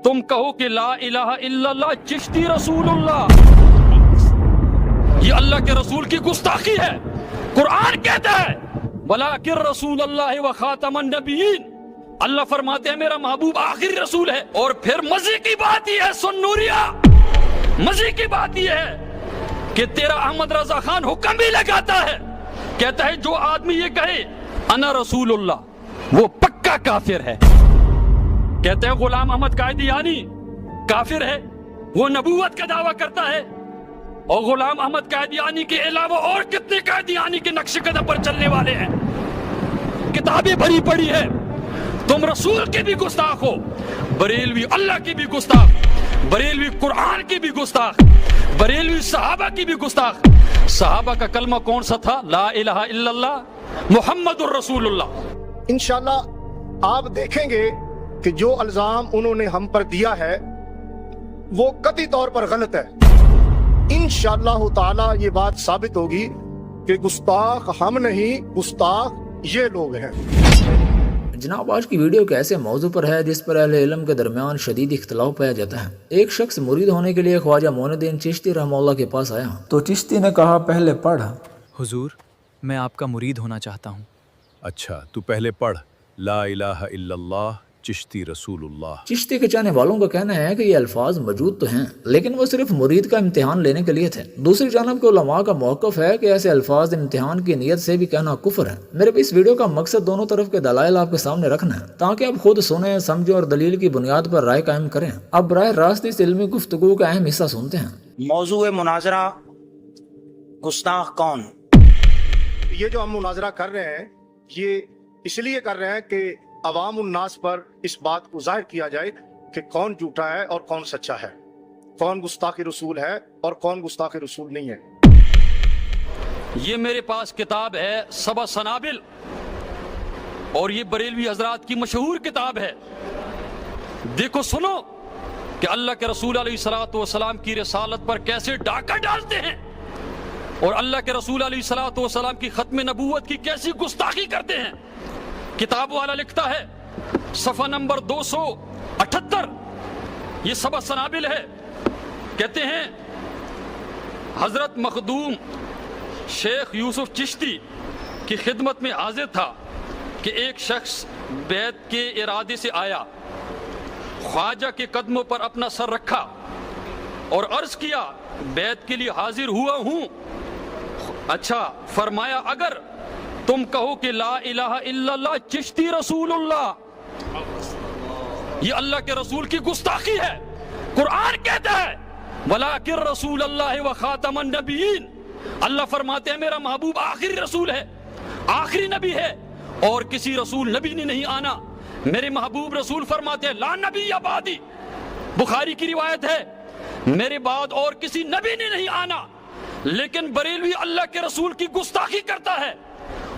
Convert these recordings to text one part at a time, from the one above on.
तुम कहो कि ला इलाहा इल्लल्लाह चिश्ती रसूलुल्लाह, ये अल्लाह के रसूल की गुस्ताखी है। कुरान कहता है वलाकिन रसूलुल्लाह व खातमन नबिय्यीन, अल्लाह फरमाते हैं मेरा महबूब आखिरी रसूल है। और फिर मजे की बात यह है, सुन नूरिया, मजे की बात यह है कि तेरा अहमद रजा खान हुक्म भी लगाता है, कहता है जो आदमी ये कहे अना रसूलुल्लाह वो पक्का काफिर है। कहते हैं गुलाम अहमद कादियानी काफिर है, वो नबूवत का दावा करता है। और गुलाम अहमद कादियानी के अलावा और कितने कादियानी के नक्शे कदम पर चलने वाले हैं, किताबें भरी पड़ी है। तुम रसूल के भी गुस्ताख हो, बरेलवी अल्लाह की भी गुस्ताख, बरेलवी कुरान की भी गुस्ताख, बरेलवी सहाबा की भी गुस्ताख। सहाबा का कलमा कौन सा था? ला इलाहा इल्लल्लाह मुहम्मदुर रसूलुल्लाह। इंशाअल्लाह आप देखेंगे कि जो इल्जाम उन्होंने हम पर दिया है वो कतई तौर पर गलत है। इंशाअल्लाह ताला ये बात साबित होगी कि गुस्ताख हम नहीं, गुस्ताख ये लोग हैं। जनाब आज की वीडियो के ऐसे मौजू पर है जिस पर अहले इल्म के दरमियान शदीद इख्तिलाफ पाया जाता है। एक शख्स मुरीद होने के लिए ख्वाजा मोइनुद्दीन चिश्ती रहमतुल्लाह के पास आया तो चिश्ती ने कहा पहले पढ़। हुजूर मैं आपका मुरीद होना चाहता हूँ। अच्छा तू पहले पढ़ ला इलाहा इल्लल्लाह चिश्ती रसूलुल्लाह। चिश्ती के चाहने वालों का कहना है कि ये अल्फाज मौजूद तो हैं लेकिन वो सिर्फ मुरीद का इम्तिहान लेने के लिए थे। दूसरी जानब के उलमा का मौक़िफ़ है कि ऐसे अल्फाज इम्तिहान की नीयत से भी कहना कुफ्र है। मेरे इस वीडियो का मकसद दोनों तरफ के दलाइल आपके सामने रखना है ताकि आप खुद सुने, समझे और दलील की बुनियाद पर राय कायम करें। अब बराह रास्त इस इल्मी गुफ्तगू का अहम हिस्सा सुनते हैं। मौजूए मुनाजरा गुस्ताख कौन? ये जो हम मुनाजरा कर रहे हैं ये इसलिए कर रहे हैं कि अवाम उन्नास पर इस बात को जाहिर किया जाए कि कौन झूठा है और कौन सच्चा है, कौन गुस्ताख रसूल है और कौन गुस्ताख रसूल नहीं है। ये मेरे पास किताब है सबा सनाबिल और ये बरेलवी हजरात की मशहूर किताब है। देखो सुनो कि अल्लाह के रसूल अलैहिस्सलातु वस्सलाम की रिसालत पर कैसे डाका डालते हैं और अल्लाह के रसूल अलैहिस्सलातु वस्सलाम की खत्म नबूवत की कैसी गुस्ताखी करते हैं। किताब वाला लिखता है सफ़ा नंबर 278, ये सबा सनाबिल है। कहते हैं हजरत मखदूम शेख यूसुफ चिश्ती की खिदमत में हाजिर था कि एक शख्स बैत के इरादे से आया, ख्वाजा के कदमों पर अपना सर रखा और अर्ज किया बैत के लिए हाजिर हुआ हूं। अच्छा फरमाया अगर तुम कहो कि ला इलाहा इल्लल्लाह चिश्ती रसूलुल्लाह, ये अल्लाह के रसूल की गुस्ताखी है। कुरान कहता है वलाकिन रसूलुल्लाह व खातमन नबिय्यीन, अल्लाह फरमाते हैं मेरा महबूब आखिरी रसूल है, आखिरी नबी है और किसी रसूल नबी ने नहीं आना। मेरे महबूब रसूल फरमाते हैं ला नबी या बादी, बुखारी की रिवायत है मेरे बाद और किसी नबी ने नहीं आना। लेकिन बरेलवी अल्लाह के रसूल की गुस्ताखी करता है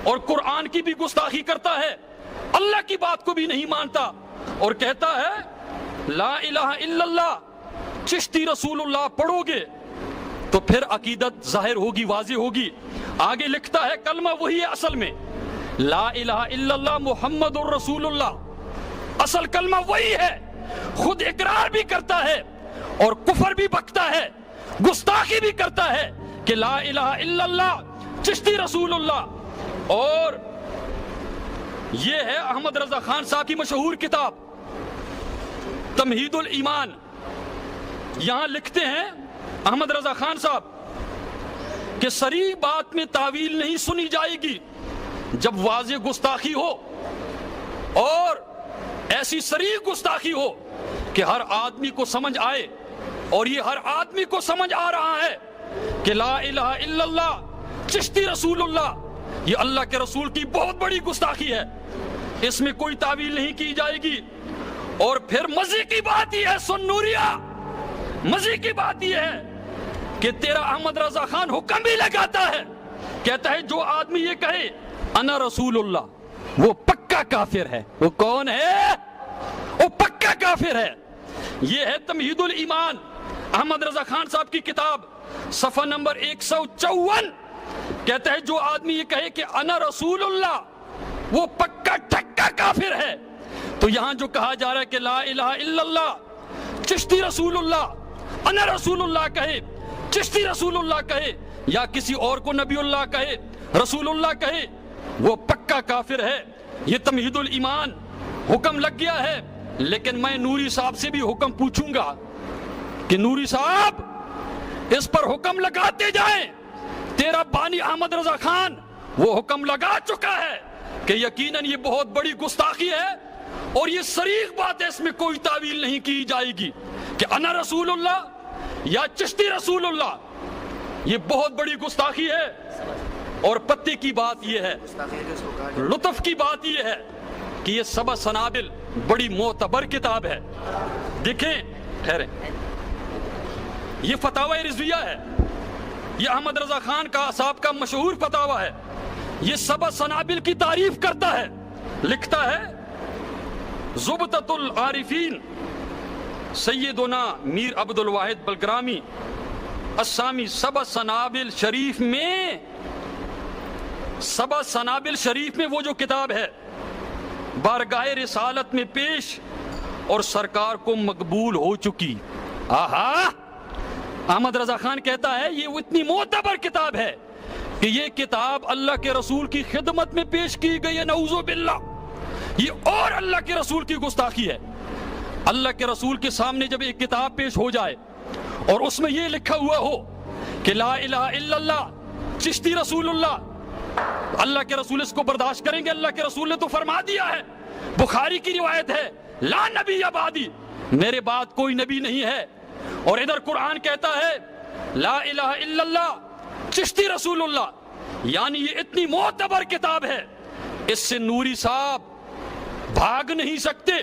और कुरान की भी गुस्ताखी करता है, अल्लाह की बात को भी नहीं मानता और कहता है ला इलाहा इल्लल्लाह चिश्ती रसूलुल्लाह पढ़ोगे तो फिर अकीदत जाहिर होगी, वाज़ेह होगी। आगे लिखता है कलमा वही है असल में, ला इलाहा इल्लल्लाह मुहम्मदुर रसूलुल्लाह, असल कलमा वही है। खुद इकरार भी करता है और कुफर भी बकता है, गुस्ताखी भी करता है कि ला इलाहा इल्लल्लाह चिश्ती रसूलुल्लाह। और ये है अहमद रजा खान साहब की मशहूर किताब तमहीदुल ईमान। यहां लिखते हैं अहमद रजा खान साहब कि सरी बात में तावील नहीं सुनी जाएगी जब वाज़ेह गुस्ताखी हो और ऐसी सरी गुस्ताखी हो कि हर आदमी को समझ आए और ये हर आदमी को समझ आ रहा है कि ला इलाहा इल्लल्लाह चिश्ती रसूलुल्लाह ये अल्लाह के रसूल की बहुत बड़ी गुस्ताखी है, इसमें कोई तावील नहीं की जाएगी। और फिर मजे की बात यह है, सुन नूरिया, मजे की बात यह है कि तेरा अहमद रजा खान हुक्म भी लगाता है, कहता है जो आदमी ये कहे अना रसूलुल्लाह वो पक्का काफिर है। वो कौन है? वो पक्का काफिर है। ये है तमहीदुल ईमान, अहमद रजा खान साहब की किताब, सफ़ा नंबर 154। कहता है जो आदमी ये कहे कि अना रसूलुल्लाह वो पक्का ठक्का काफिर है। तो यहां जो कहा जा रहा है कि ला इलाहा इल्लल्लाह चिश्ती रसूलुल्लाह अना रसूलुल्लाह कहे, चिश्ती रसूलुल्लाह कहे, या किसी और को नबीउल्लाह कहे, रसूलुल्लाह कहे, वो पक्का काफिर है। ये तमहीदुल ईमान हुक्म लग गया है। लेकिन मैं नूरी साहब से भी हुक्म पूछूंगा कि नूरी साहब इस पर हुक्म लगाते जाएं। तेरा बानी अहमद रजा खान वो हुक्म लगा चुका है कि यकीनन ये बहुत बड़ी गुस्ताखी है और ये सरीख बात है, इसमें कोई तावील नहीं की जाएगी कि अना रसूलुल्लाह या चिश्ती रसूलुल्लाह। ये बहुत बड़ी गुस्ताखी है। और पत्ते की बात ये है, लुत्फ की बात ये है कि ये सबा सनाबिल बड़ी मोतबर किताब है। देखें, ठहरे, ये फतावा रिजविया है, ये अहमद रजा खान का साहब का मशहूर फतावा है। ये सबा सनाबिल की तारीफ करता है, लिखता है ज़ुबततुल आरिफीन सैयदुना मीर अब्दुल वाहिद बलग्रामी अस्सामी सबा सनाबिल शरीफ में, सबा सनाबिल शरीफ में वो जो किताब है बारगाह रिसालत में पेश और सरकार को मकबूल हो चुकी। आहा, अहमद रजा खान कहता है ये इतनी मोतबर किताब है कि ये किताब अल्लाह के रसूल की खिदमत में पेश की गई है। नऊज़ु बिल्लाह, ये और अल्लाह के रसूल की गुस्ताखी है। अल्लाह के रसूल के सामने जब एक किताब पेश हो जाए और उसमें ये लिखा हुआ हो कि ला इलाहा इल्लल्लाह चिश्ती रसूलुल्लाह, अल्लाह के रसूल इसको बर्दाश्त करेंगे? अल्लाह के रसूल ने तो फरमा दिया है, बुखारी की रिवायत है, ला नबी अबादी, मेरे बाद कोई नबी नहीं है। और इधर कुरान कहता है ला इलाहा इल्लल्लाह चिश्ती रसूलुल्लाह। यानी ये इतनी मोतबर किताब है, इससे नूरी साहब भाग नहीं सकते,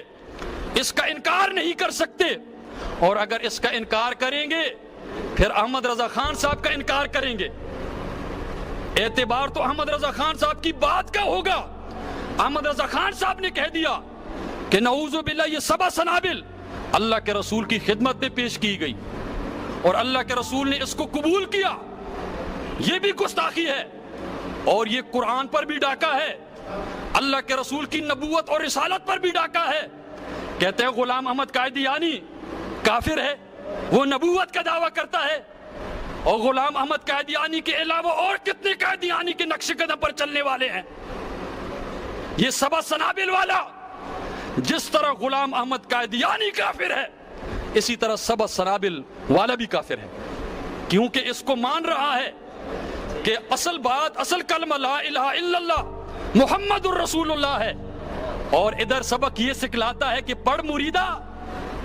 इसका इनकार नहीं कर सकते। और अगर इसका इनकार करेंगे फिर अहमद रजा खान साहब का इनकार करेंगे। एतबार तो अहमद रजा खान साहब की बात का होगा। अहमद रजा खान साहब ने कह दिया कि नऊज़ु बिल्लाह ये सबा सनाबिल अल्लाह के रसूल की खिदमत में पेश की गई और अल्लाह के रसूल ने इसको कबूल किया। ये भी गुस्ताखी है और ये कुरान पर भी डाका है, अल्लाह के रसूल की नबूवत और रिसालत पर भी डाका है। कहते हैं गुलाम अहमद कादियानी काफिर है, वो नबूवत का दावा करता है और गुलाम अहमद कादियानी के अलावा और कितने कादियानी के नक्शे कदम पर चलने वाले हैं। ये सबा सनाबिल वाला जिस तरह गुलाम अहमद कादियानी काफिर है, इसी तरह सबा सनाबिल वाला भी काफिर है, क्योंकि इसको मान रहा है कि असल बात, असल कलमा ला इलाहा इल्लल्लाह मुहम्मदुर रसूलुल्लाह है। और इधर सबक ये सिखलाता है कि पढ़ मुरीदा,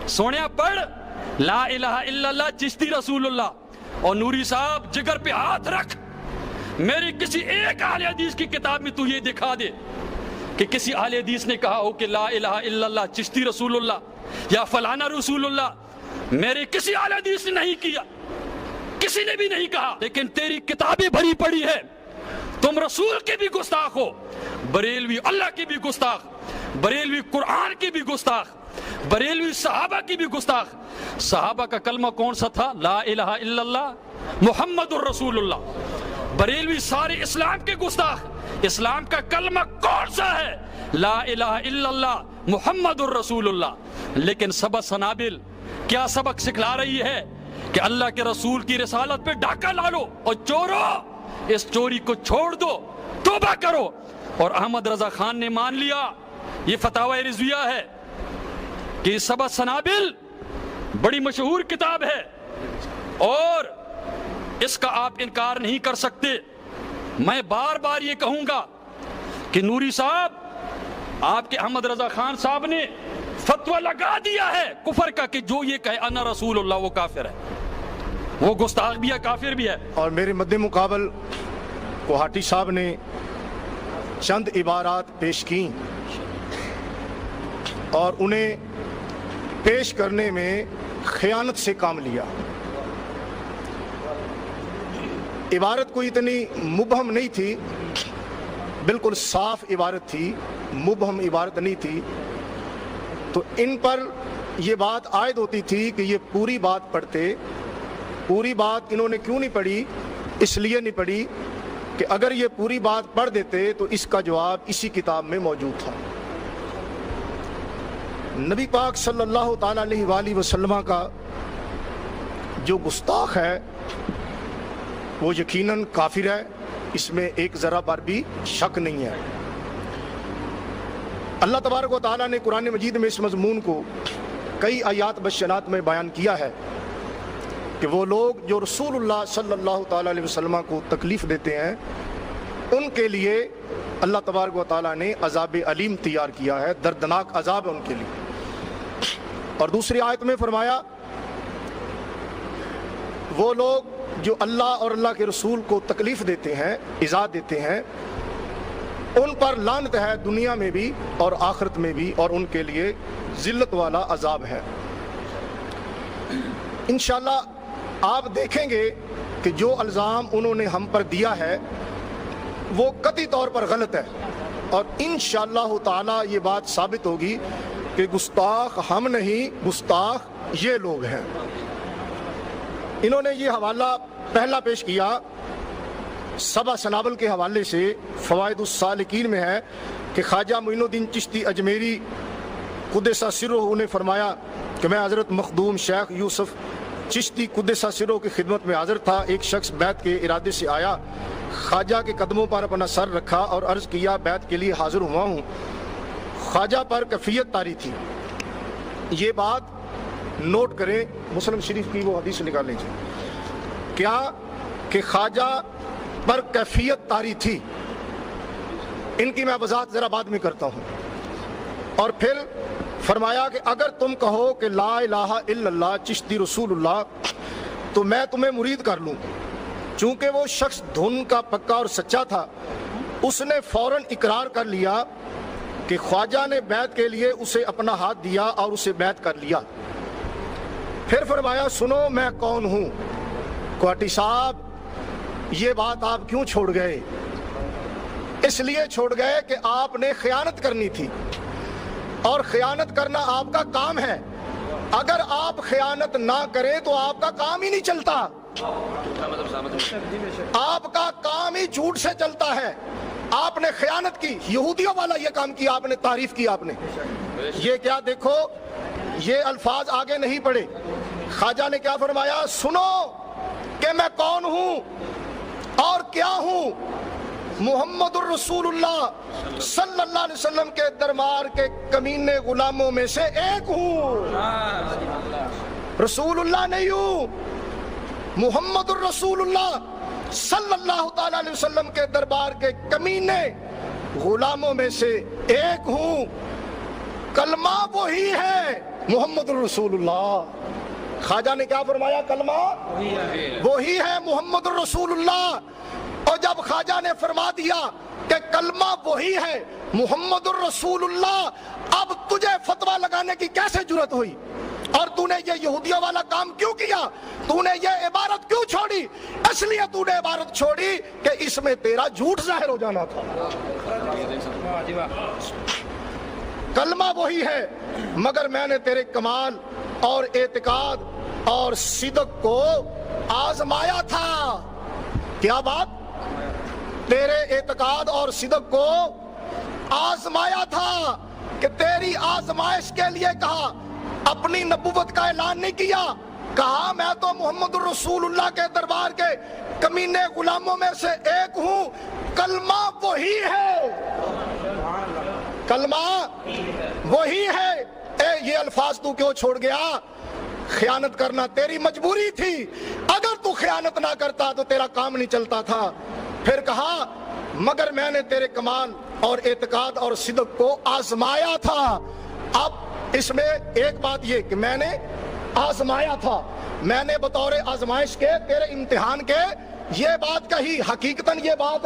सोनिया पढ़ ला इलाहा इल्लल्लाह चिश्ती रसूलुल्लाह। और नूरी साहब जिगर पे हाथ रख, मेरी किसी एक आले हदीस की किताब में तू ये दिखा दे कि किसी आले हदीस ने कहा हो कि ला इलाहा इल्लल्लाह चिश्ती रसूलुल्लाह या फलाना रसूलुल्लाह। मेरे किसी आले हदीस ने नहीं किया, किसी ने भी नहीं कहा। लेकिन तेरी किताबें भरी पड़ी है, तुम रसूल के भी गुस्ताख हो, बरेलवी अल्लाह के भी गुस्ताख, बरेलवी कुरान के भी गुस्ताख, बरेलवी सहाबा की भी गुस्ताख। सहाबा का कलमा कौन सा था? ला इलाहा इल्लल्लाह मुहम्मदुर रसूलुल्लाह। बरेलवी सारे इस्लाम के गुस्ताख। इस्लाम का कलमा कौन सा है? ला इलाहा इल्लल्लाह मुहम्मदुर रसूलुल्लाह। लेकिन सबक सनाबिल क्या सबक सिखला रही है कि अल्लाह के रसूल की रिसालत पे डाका ला लो और चोरो, इस चोरी को छोड़ दो, तौबा करो। और अहमद रजा खान ने मान लिया, ये फतावा रिजविया है कि सबा सनाबिल बड़ी मशहूर किताब है और इसका आप इनकार नहीं कर सकते। मैं बार बार ये कहूंगा कि नूरी साहब, आपके अहमद रजा खान साहब ने फतवा लगा दिया है कुफर का कि जो ये कहे अना रसूलुल्लाह वो काफिर है, वो गुस्ताख भी है, काफिर भी है। और मेरे मद्दे मुकाबल कोहाटी साहब ने चंद इबारात पेश की और उन्हें पेश करने में खयानत से काम लिया। इबारत कोई इतनी मुबहम नहीं थी, बिल्कुल साफ इबारत थी, मुबहम इबारत नहीं थी। तो इन पर यह बात आयद होती थी कि ये पूरी बात पढ़ते। पूरी बात इन्होंने क्यों नहीं पढ़ी? इसलिए नहीं पढ़ी कि अगर ये पूरी बात पढ़ देते तो इसका जवाब इसी किताब में मौजूद था। नबी पाक सल्लल्लाहु ताला अलैहि वसल्लम का जो गुस्ताख है वो यकीनन काफिर है, इसमें एक ज़रा पर भी शक नहीं है। अल्लाह तबारक व तआला ने कुरान मजीद में इस मज़मून को कई आयात बशनात में बयान किया है कि वो लोग जो रसूलुल्लाह सल्लल्लाहु ताला अलैहि वसल्लम को तकलीफ़ देते हैं उनके लिए अल्लाह तबारक व तआला ने अज़ाब अलीम तैयार किया है, दर्दनाक अज़ाब है उनके लिए। और दूसरी आयत में फरमाया वो लोग जो अल्लाह और अल्लाह के रसूल को तकलीफ़ देते हैं, इज़ा देते हैं, उन पर लानत है दुनिया में भी और आखिरत में भी, और उनके लिए ज़िल्लत वाला अज़ाब है। इंशाअल्लाह आप देखेंगे कि जो इल्ज़ाम उन्होंने हम पर दिया है वो कतई तौर पर गलत है, और इंशाअल्लाह ताला ये बात साबित होगी कि गुस्ताख हम नहीं, गुस्ताख ये लोग हैं। इन्होंने ये हवाला पहला पेश किया सबा सनाबल के हवाले से, फ़वाइदुस सालिकीन में है कि ख्वाजा मोइनुद्दीन चिश्ती अजमेरी कुद्दसा सिर्रुहु ने फरमाया कि मैं हज़रत मखदूम शेख यूसुफ चिश्ती कुद्दसा सिर्रुहु की खिदमत में हाजिर था। एक शख्स बैत के इरादे से आया, ख्वाजा के कदमों पर अपना सर रखा और अर्ज़ किया बैत के लिए हाजिर हुआ हूँ। ख्वाजा पर कैफियत तारी थी। ये बात नोट करें, मुस्लिम शरीफ की वो हदीस निकाल लीजिए, क्या कि ख्वाजा पर कैफियत तारी थी। इनकी मैं वजाहत जरा बाद में करता हूँ। और फिर फरमाया कि अगर तुम कहो कि ला इलाहा इल्लल्लाह चिश्ती रसूलुल्लाह तो मैं तुम्हें मुरीद कर लूँ। चूंकि वो शख्स धुन का पक्का और सच्चा था, उसने फौरन इकरार कर लिया कि ख्वाजा ने बैत के लिए उसे अपना हाथ दिया और उसे बैत कर लिया। फिर फरमाया सुनो मैं कौन हूँ। क्वाटी साहब ये बात आप क्यों छोड़ गए? इसलिए छोड़ गए कि आपने खयानत करनी थी, और खयानत करना आपका काम है। अगर आप खयानत ना करें तो आपका काम ही नहीं चलता, आपका काम ही झूठ से चलता है। आपने खयानत की, यहूदियों वाला ये काम किया आपने, तारीफ की आपने। ये क्या देखो, ये अल्फाज आगे नहीं पढ़े। ख्वाजा ने क्या फरमाया, सुनो कि मैं कौन हूं और क्या हूं। मुहम्मदुर रसूलुल्लाह सल्लल्लाहु अलैहि वसल्लम के दरबार के कमीने गुलामों में से एक हूं। रसूलुल्लाह नहीं हूं, मुहम्मदुर रसूलुल्लाह सल्लल्लाहु ताला अलैहि वसल्लम के दरबार के कमीने गुलामों में से एक हूं। कलमा वही है मुहम्मदुर रसूलुल्लाह। ख्वाजा ने क्या फरमाया, कलमा वही है मुहम्मदुर रसूलुल्लाह। और जब ख्वाजा ने फरमा दिया कि कलमा वही है मुहम्मदुर रसूलुल्लाह, अब तुझे फतवा लगाने की कैसे जुर्रत हुई? और तूने ये यहूदियों वाला काम क्यों किया? तूने ये इबारत क्यों छोड़ी? इसलिए तूने इबारत छोड़ी कि इसमें तेरा झूठ जाहिर हो जाना था। कलमा वही है, मगर मैंने तेरे कमाल और एतिकाद और सिदक को आजमाया था। क्या बात? तेरे एतिकाद और सिदक को आजमाया था कि तेरी आजमाइश के लिए कहा, अपनी नबुवत का ऐलान नहीं किया। कहा मैं तो मुहम्मदुर रसूलुल्लाह के दरबार के कमीने गुलामों में से एक हूं। कलमा वही है, कलमा वही है। ये अल्फाज तू क्यों छोड़ गया? खयानत करना तेरी मजबूरी थी। अगर तू खयानत ना करता तो तेरा काम नहीं चलता था। फिर कहा मगर मैंने तेरे कमाल और एतकाद और सिदक को आजमाया था। अब इसमें एक बात ये कि मैंने आजमाया था, मैंने बतौर आजमाइश के तेरे इम्तिहान के ये बात कही, हकीकतन ये बात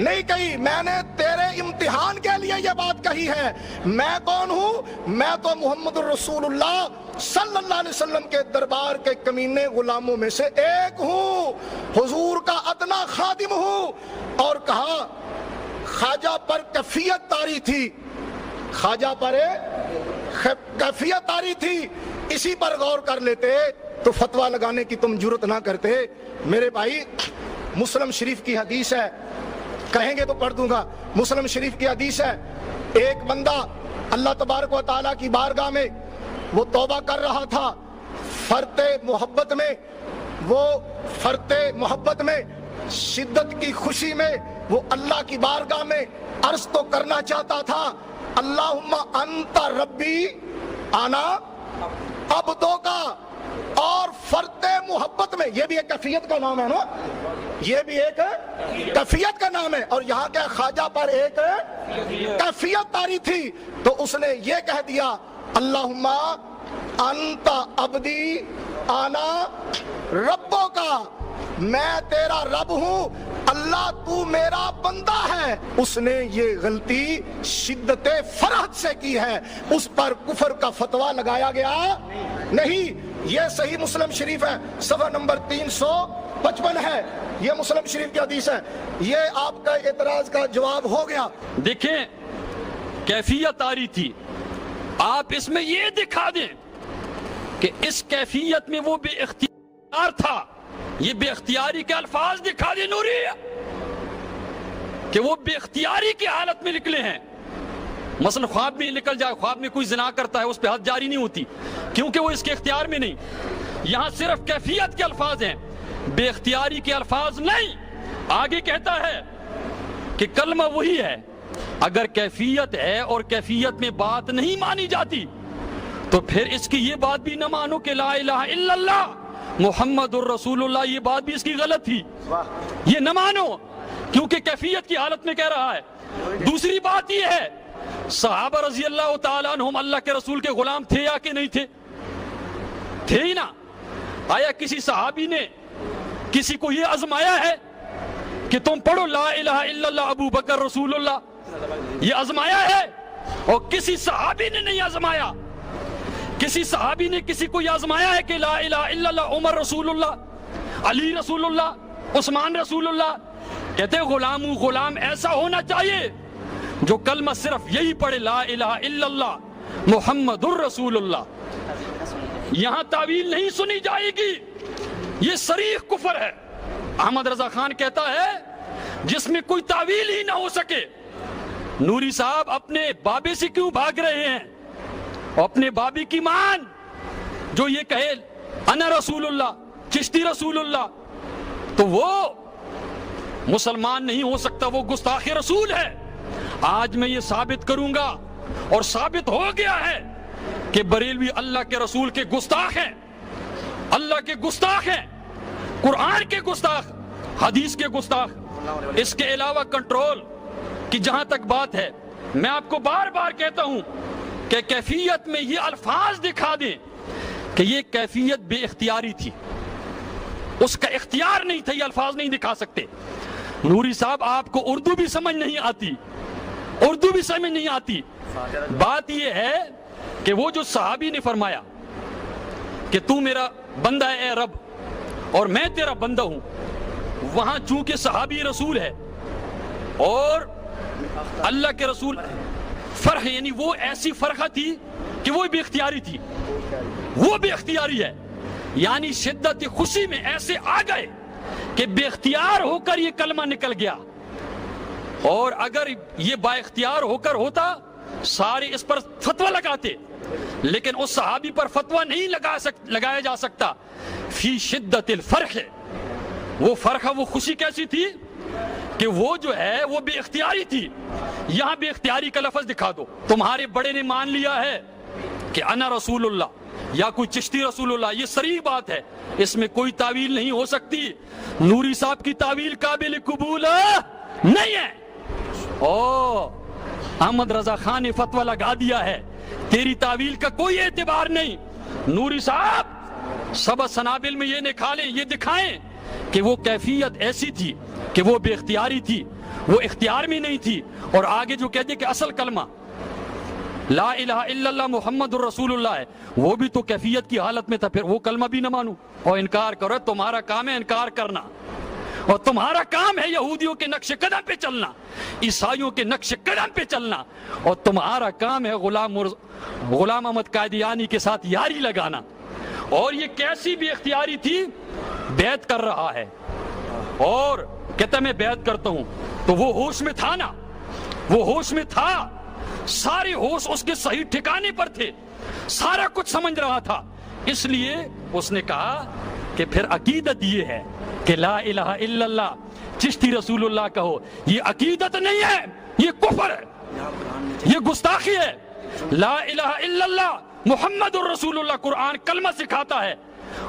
नहीं कही। मैंने तेरे इम्तिहान के लिए ये बात कही है। मैं कौन हूँ? मैं तो मुहम्मदुर रसूलुल्लाह सल्लल्लाहु अलैहि वसल्लम के दरबार के कमीने गुलामों में से एक हूँ, हुजूर का अदना खादिम हूँ। और कहा ख्वाजा पर कैफियत तारी थी, ख्वाजा पर कैफियत तारी थी। इसी पर गौर कर लेते तो फतवा लगाने की तुम जुर्रत ना करते। मेरे भाई मुस्लिम शरीफ की हदीस है, कहेंगे तो पढ़ दूंगा। मुस्लिम शरीफ की हदीस है, एक बंदा اللہ تبارک و تعالیٰ کی بارگاہ میں وہ توبہ کر رہا تھا، فرط محبت میں، وہ فرط محبت میں، شدت کی خوشی میں وہ اللہ کی بارگاہ میں عرض تو کرنا چاہتا تھا، اللہم انت ربی انا عبدو کا، اور فرط محبت میں، یہ بھی ایک کیفیت کا نام ہے نا، یہ بھی ایک کیفیت کا نام ہے، اور یہاں کے خواجہ پر ایک کیفیت تاری تھی، تو اس نے یہ کہہ دیا اللہم انت عبدی انا ربو کا، میں تیرا رب ہوں، اللہ تو میرا بندہ ہے۔ اس نے یہ غلطی شدت فرحت سے کی ہے، اس پر کفر کا فتویٰ لگایا گیا نہیں۔ یہ صحیح مسلم شریف ہے، صفحہ نمبر 355 ہے، یہ مسلم شریف کی حدیث ہے۔ یہ آپ کا اعتراض کا جواب ہو گیا۔ دیکھیں کیفیت آ رہی تھی، آپ اس میں یہ دکھا دیں کہ اس کیفیت میں وہ بے اختیار تھا، یہ بے اختیاری کے الفاظ دکھا دیں نوری کہ وہ بے اختیاری کی حالت میں نکلے ہیں۔ مثلا خواب میں نکل جائے، خواب میں کوئی زنا کرتا ہے، اس پہ حد جاری نہیں ہوتی کیونکہ وہ اس کے اختیار میں نہیں، یہاں صرف کیفیت کے الفاظ ہیں، بے اختیاری کے الفاظ نہیں۔ آگے کہتا ہے کہ کلمہ وہی ہے، اگر کیفیت ہے اور کیفیت میں بات نہیں مانی جاتی تو پھر اس کی یہ بات بھی نہ مانو کہ لا الہ الا اللہ محمد الرسول اللہ، یہ بات بھی اس کی غلط تھی، یہ نہ مانو کیونکہ کیفیت کی حالت میں کہہ رہا ہے۔ دوسری بات یہ ہے صحابہ رضی اللہ تعالیٰ عنہم اللہ کے رسول کے غلام تھے یا کہ نہیں تھے؟ تھے ہی نا۔ آیا کسی صحابی نے کسی کو یہ آزمایا ہے کہ تم پڑھو لا الہ الا اللہ ابو بکر رسول اللہ؟ یہ آزمایا ہے، اور کسی صحابی نے نہیں آزمایا۔ کسی صحابی نے کسی کو یہ آزمایا ہے کہ لا الہ الا اللہ عمر رسول اللہ، علی رسول اللہ، عثمان رسول اللہ؟ کہتے غلام ہوں، غلام ایسا ہونا چاہیے جو کلمہ صرف یہی پڑھے لا الہ الا اللہ محمد الرسول اللہ، یہاں تعویل نہیں سنی جائے گی، یہ صریح کفر ہے۔ احمد رضا خان کہتا ہے جس میں کوئی تعویل ہی نہ ہو سکے۔ نوری صاحب اپنے بابے سے کیوں بھاگ رہے ہیں؟ اپنے بابی کی مان جو یہ کہے انا رسول اللہ، چشتی رسول اللہ، تو وہ مسلمان نہیں ہو سکتا، وہ گستاخ رسول ہے۔ آج میں یہ ثابت کروں گا، اور ثابت ہو گیا ہے کہ بریلوی اللہ کے رسول کے گستاخ ہیں، اللہ کے گستاخ ہیں، قرآن کے گستاخ، حدیث کے گستاخ۔ اس کے علاوہ کنٹرول کی جہاں تک بات ہے، میں آپ کو بار بار کہتا ہوں کہ کیفیت میں یہ الفاظ دکھا دیں کہ یہ کیفیت بے اختیاری تھی، اس کا اختیار نہیں تھا، یہ الفاظ نہیں دکھا سکتے۔ نوری صاحب آپ کو اردو بھی سمجھ نہیں آتی، اردو بھی سمجھ نہیں آتی۔ بات یہ ہے کہ وہ جو صحابی نے فرمایا کہ تو میرا بندہ ہے اے رب اور میں تیرا بندہ ہوں، وہاں چونکہ صحابی رسول ہے اور اللہ کے رسول فرح، یعنی وہ ایسی فرقہ تھی کہ وہ بے اختیاری تھی، وہ بے اختیاری ہے، یعنی شدت خوشی میں ایسے آ گئے کہ بے اختیار ہو کر یہ کلمہ نکل گیا، اور اگر یہ با اختیار ہو کر ہوتا سارے اس پر فتویٰ لگاتے، لیکن اس صحابی پر فتویٰ نہیں لگایا جا سکتا۔ فی شدت الفرح، وہ فرقہ، وہ خوشی کیسی تھی کہ وہ جو ہے وہ بے اختیاری تھی۔ یہاں بے اختیاری کا لفظ دکھا دو، تمہارے بڑے نے مان لیا ہے کہ انا رسول اللہ یا کوئی چشتی رسول اللہ، یہ صریح بات ہے، اس میں کوئی تعویل نہیں ہو سکتی۔ نوری صاحب کی تعویل قابل قبول نہیں ہے۔ احمد رضا خان نے فتویٰ لگا دیا ہے، تیری تعویل کا کوئی اعتبار نہیں۔ نوری صاحب سبا سنابل میں یہ نکالیں، یہ دکھائیں کہ وہ کیفیت ایسی تھی کہ وہ بے اختیاری تھی، وہ اختیار میں نہیں تھی، اور آگے جو کہتے کہ اصل کلمہ لا الہ الا اللہ محمد الرسول اللہ ہے، وہ بھی تو کیفیت کی حالت میں تھا، پھر وہ کلمہ بھی نہ مانو اور انکار کرو۔ تمہارا کام ہے انکار کرنا، اور تمہارا کام ہے یہودیوں کے نقش قدم پہ چلنا، عیسائیوں کے نقش قدم پہ چلنا، اور تمہارا کام ہے غلام احمد قادیانی کے ساتھ یاری لگانا۔ اور یہ کیسی بھی اختیاری تھی، بیعت کر رہا ہے اور کہتا میں بیعت کرتا ہوں، تو وہ ہوش میں تھا نا، وہ ہوش میں تھا सारे होश उसके सही ठिकाने पर थे, सारा कुछ समझ रहा था। इसलिए उसने कहा कि फिर अकीदत ये है कि ला इलाहा इल्लल्लाह चिश्ती रसूलुल्लाह कहो। ये अकीदत नहीं है, ये कुफ्र है, ये गुस्ताखी है। ला इलाहा इल्लल्लाह मुहम्मदुर रसूलुल्लाह कुरान कलमा सिखाता है,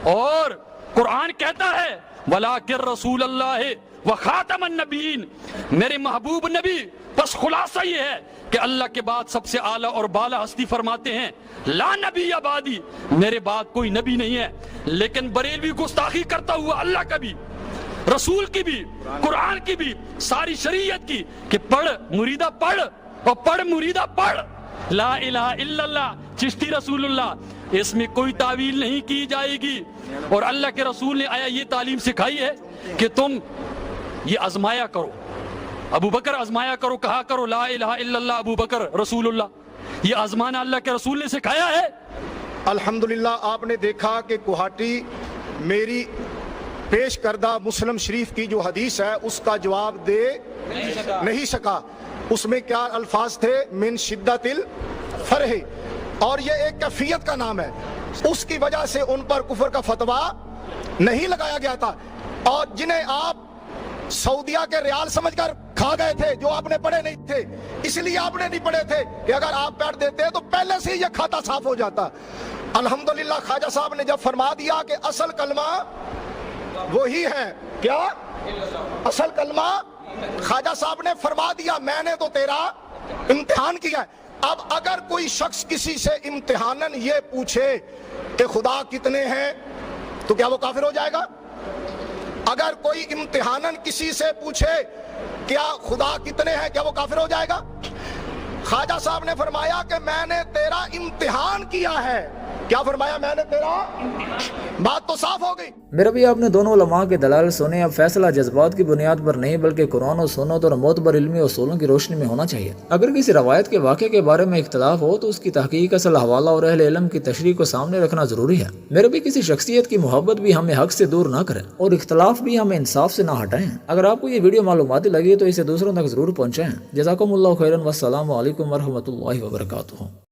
और कुरान कहता है वलाकिर रसूलुल्लाह व खातमन नबीन, मेरे महबूब नबी। बस खुलासा ये है कि अल्लाह के बाद सबसे आला और बाला हस्ती फरमाते हैं ला नबी आबादी, मेरे बाद कोई नबी नहीं है। लेकिन बरेलवी गुस्ताखी करता हुआ अल्लाह का भी, रसूल की भी, कुरान की भी, सारी शरीयत की, कि पढ़ मुरीदा पढ़ और पढ़ मुरीदा पढ़, ला इलाहा इल्लल्लाह चिश्ती रसूलुल्लाह, इसमें कोई तावील नहीं की जाएगी। और अल्लाह के रसूल ने आया ये तालीम सिखाई है कि तुम ये आजमाया करो, अबू बकर आजमाया करो, कहा करो ला इलाहा इल्लल्लाह अबू बकर रसूलुल्लाह, ये आजमाना अल्लाह के रसूल ने सिखाया है। अल्हम्दुलिल्लाह, आपने देखा कि गुवाहाटी मेरी पेश करदा मुस्लिम शरीफ की जो हदीस है उसका जवाब दे नहीं सका। उसमें क्या अल्फाज थे? मिन शिद्दतिल फरह, और ये एक कैफियत का नाम है, उसकी वजह से उन पर कुफर का फतवा नहीं लगाया गया था। और जिन्हें आप सऊदिया के रियाल समझकर खा गए थे, जो आपने पढ़े नहीं थे, इसलिए आपने नहीं पढ़े थे कि अगर आप पढ़ देते तो पहले से ही ये खाता साफ हो जाता। अल्हम्दुलिल्लाह, ख्वाजा साहब ने जब फरमा दिया कि असल कलमा वही है, क्या असल कलमा, ख्वाजा साहब ने फरमा दिया मैंने तो तेरा इम्तिहान किया है। अब अगर कोई शख्स किसी से इम्तिहानन ये पूछे कि खुदा कितने हैं, तो क्या वो काफिर हो जाएगा? अगर कोई इम्तिहानन किसी से पूछे क्या खुदा कितने हैं, क्या वो काफिर हो जाएगा? ख्वाजा साहब ने फरमाया कि मैंने तेरा इम्तिहान किया है। क्या फरमाया? मैंने तेरा, बात तो साफ हो गई। मेरा भी आपने दोनों उलमा के दलाल सुने। अब फैसला जज्बात की बुनियाद पर नहीं बल्कि कुरान और सुन्नत और मोतबर इल्मी उसूलों की रोशनी में होना चाहिए। अगर किसी रवायत के वाक़े के बारे में इख्तलाफ हो तो उसकी तहकीक, असल हवाला और अहले इल्म की तशरीह को सामने रखना जरूरी है। मेरे भी किसी शख्सियत की मोहब्बत भी हमें हक से दूर ना करे और इख्तलाफ भी हमें इंसाफ से ना हटाएं। अगर आपको ये वीडियो मालूमाती लगी तो इसे दूसरों तक जरूर पहुँचाएं। जज़ाकुमुल्लाहु खैरन, वस्सलामु अलैकुम वरहमतुल्लाहि वबरकातुहू।